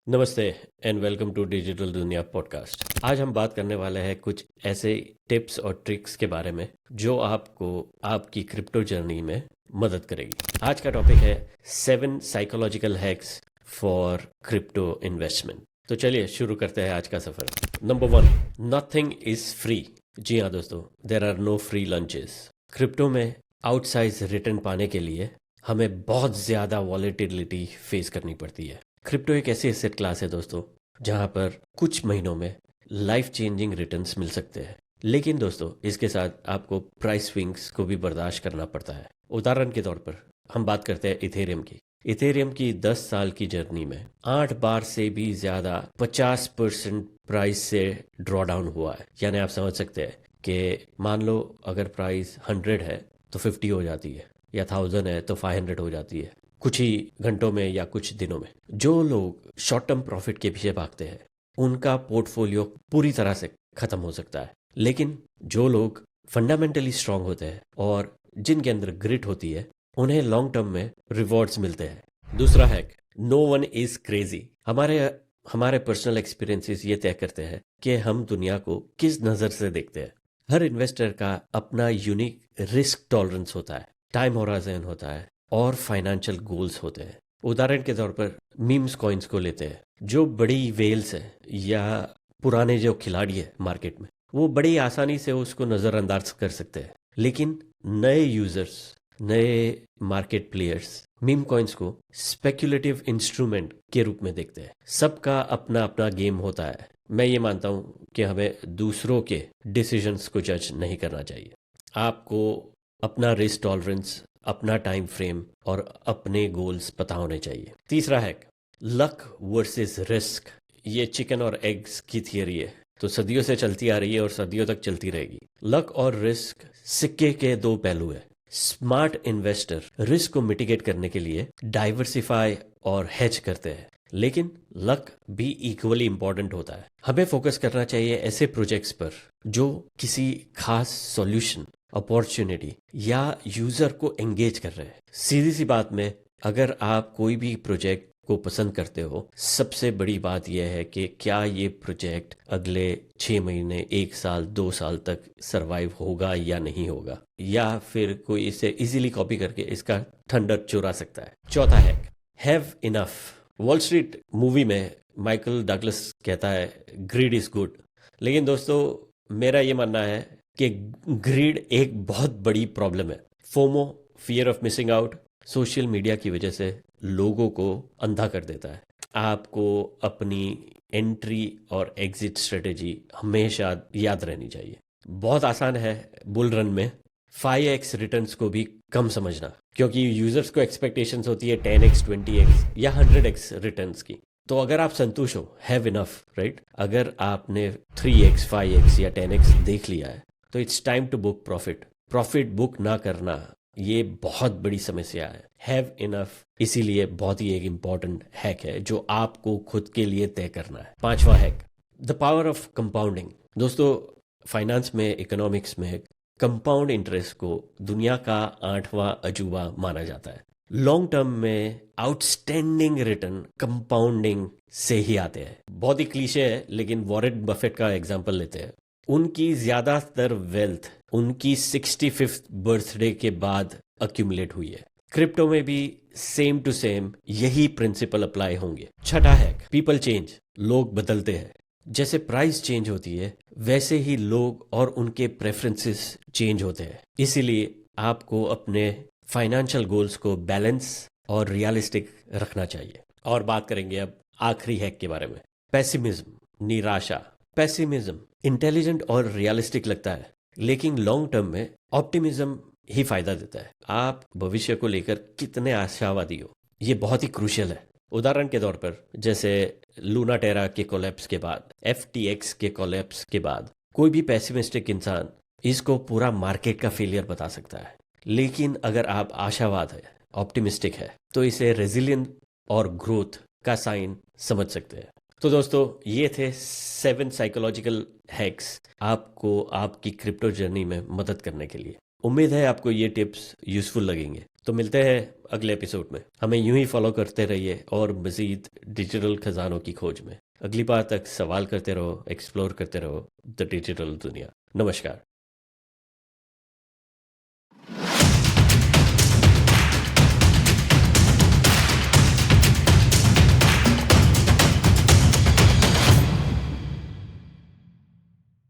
नमस्ते and welcome to digital दुनिया podcast. आज हम बात करने वाले हैं कुछ ऐसे टिप्स और ट्रिक्स के बारे में जो आपको आपकी क्रिप्टो जर्नी में मदद करेगी। आज का टॉपिक है 7 psychological hacks for crypto investment. तो चलिए शुरू करते हैं आज का सफर। Number 1, nothing is free. जी हाँ दोस्तों, there are no free lunches. Crypto में आउटसाइज रिटर्न पाने के लिए हमें बहुत ज़्यादा वॉलेटिलिटी फेस करनी पड़ती है। क्रिप्टो एक ऐसी एसेट क्लास है दोस्तों जहां पर कुछ महीनों में लाइफ चेंजिंग रिटर्न्स मिल सकते हैं, लेकिन दोस्तों इसके साथ आपको प्राइस स्विंग्स को भी बर्दाश्त करना पड़ता है। उदाहरण के तौर पर हम बात करते हैं इथेरियम की। इथेरियम की 10 साल की जर्नी में 8 बार से भी ज़्यादा 50% प्राइस से ड्रॉ डाउन हुआ है। यानी आप समझ सकते हैं कि मान लो अगर प्राइस 100 है तो 50 हो जाती है, या 1000 है तो 500 हो जाती है कुछ ही घंटों में या कुछ दिनों में। जो लोग शॉर्ट टर्म प्रॉफिट के पीछे भागते हैं उनका पोर्टफोलियो पूरी तरह से खत्म हो सकता है, लेकिन जो लोग फंडामेंटली स्ट्रांग होते हैं और जिनके अंदर ग्रिट होती है उन्हें लॉन्ग टर्म में रिवॉर्ड्स मिलते हैं। दूसरा hack, no one is crazy. हमारे हमारे पर्सनल एक्सपीरियंसेस ये तय करते हैं कि हम दुनिया को किस नज़र से देखते हैं। हर इन्वेस्टर का अपना यूनिक रिस्क टॉलरेंस होता है, टाइम होराइजन होता है और फाइनेंशियल गोल्स होते हैं। उदाहरण के तौर पर मीम्स कॉइन्स को लेते हैं। जो बड़ी वेल्स है या पुराने जो खिलाड़ी है मार्केट में, वो बड़ी आसानी से उसको नज़रअंदाज कर सकते हैं, लेकिन नए यूजर्स, नए मार्केट प्लेयर्स मीम कॉइन्स को स्पेक्युलेटिव इंस्ट्रूमेंट के रूप में देखते हैं। सबका अपना अपना गेम होता है। मैं ये मानता हूँ कि हमें दूसरों के डिसीजंस को जज नहीं करना चाहिए। आपको अपना रिस्क टॉलरेंस, अपना टाइम फ्रेम और अपने गोल्स पता होने चाहिए। तीसरा हैक, लक वर्सेस रिस्क। ये चिकन और एग्स की थियरी है, तो सदियों से चलती आ रही है और सदियों तक चलती रहेगी। लक और रिस्क सिक्के के दो पहलू है। स्मार्ट इन्वेस्टर रिस्क को मिटिगेट करने के लिए डाइवर्सिफाई और हेज करते हैं, लेकिन लक भी इक्वली इंपॉर्टेंट होता है। हमें फोकस करना चाहिए ऐसे प्रोजेक्ट्स पर जो किसी खास सॉल्यूशन, अपॉर्चुनिटी या यूजर को एंगेज कर रहे हैं। सीधी सी बात में, अगर आप कोई भी प्रोजेक्ट को पसंद करते हो, सबसे बड़ी बात यह है कि क्या ये प्रोजेक्ट अगले 6 महीने, 1 साल, 2 साल तक सरवाइव होगा या नहीं होगा, या फिर कोई इसे इजीली कॉपी करके इसका थंडर चुरा सकता है। चौथा hack, have enough. Wall street movie में माइकल डगलस कहता है ग्रीड इज गुड, लेकिन दोस्तों मेरा ये मानना है कि ग्रीड एक बहुत बड़ी प्रॉब्लम है। FOMO, fear of missing out, social media की वजह से लोगों को अंधा कर देता है। आपको अपनी एंट्री और एग्जिट स्ट्रेटेजी हमेशा याद रहनी चाहिए। बहुत आसान है बुल रन में 5x रिटर्न्स को भी कम समझना, क्योंकि यूजर्स को एक्सपेक्टेशंस होती है 10x, 20x या 100x रिटर्न्स की। तो अगर आप संतुष्ट हो, हैव इनफ, राइट? अगर आपने 3x, 5x या 10x देख लिया है तो it's time to book profit. Profit book ना करना ये बहुत बड़ी समस्या है। हैव इनफ इसीलिए बहुत ही एक इम्पॉर्टेंट हैक है जो आपको खुद के लिए तय करना है। पांचवा hack, the power of compounding. दोस्तों फाइनेंस में, इकोनॉमिक्स में कंपाउंड इंटरेस्ट को दुनिया का 8वां अजूबा माना जाता है। लॉन्ग टर्म में आउटस्टैंडिंग रिटर्न कंपाउंडिंग से ही आते हैं। बहुत ही क्लीशे है, लेकिन वॉरेन बफेट का एग्जांपल लेते हैं। उनकी ज्यादातर वेल्थ उनकी 65th बर्थडे के बाद अक्यूमुलेट हुई है। क्रिप्टो में भी सेम टू सेम यही प्रिंसिपल अप्लाई होंगे। छठा हैक, पीपल चेंज। लोग बदलते हैं। जैसे प्राइस चेंज होती है वैसे ही लोग और उनके प्रेफरेंसेस चेंज होते हैं। इसीलिए आपको अपने फाइनेंशियल गोल्स को बैलेंस और रियलिस्टिक रखना चाहिए। और बात करेंगे अब आखिरी हैक के बारे में, पेसिमिज्म, निराशा। पेसिमिज्म इंटेलिजेंट और रियलिस्टिक लगता है, लेकिन लॉन्ग टर्म में ऑप्टिमिज्म ही फायदा देता है। आप भविष्य को लेकर कितने आशावादी हो, ये बहुत ही क्रूशियल है। उदाहरण के तौर पर जैसे लूना टेरा के कोलैप्स के बाद, FTX के कोलैप्स के बाद, कोई भी पेसिमिस्टिक इंसान इसको पूरा मार्केट का फेलियर बता सकता है, लेकिन अगर आप आशावाद है, ऑप्टिमिस्टिक है, तो इसे रेजिलियंट और ग्रोथ का साइन समझ सकते हैं। तो दोस्तों ये थे 7 साइकोलॉजिकल हैक्स आपको आपकी क्रिप्टो जर्नी में मदद करने के लिए। उम्मीद है आपको ये टिप्स यूजफुल लगेंगे। तो मिलते हैं अगले एपिसोड में। हमें यूं ही फॉलो करते रहिए और मज़ीद डिजिटल खजानों की खोज में। अगली बार तक सवाल करते रहो, एक्सप्लोर करते रहो द डिजिटल दुनिया। नमस्कार।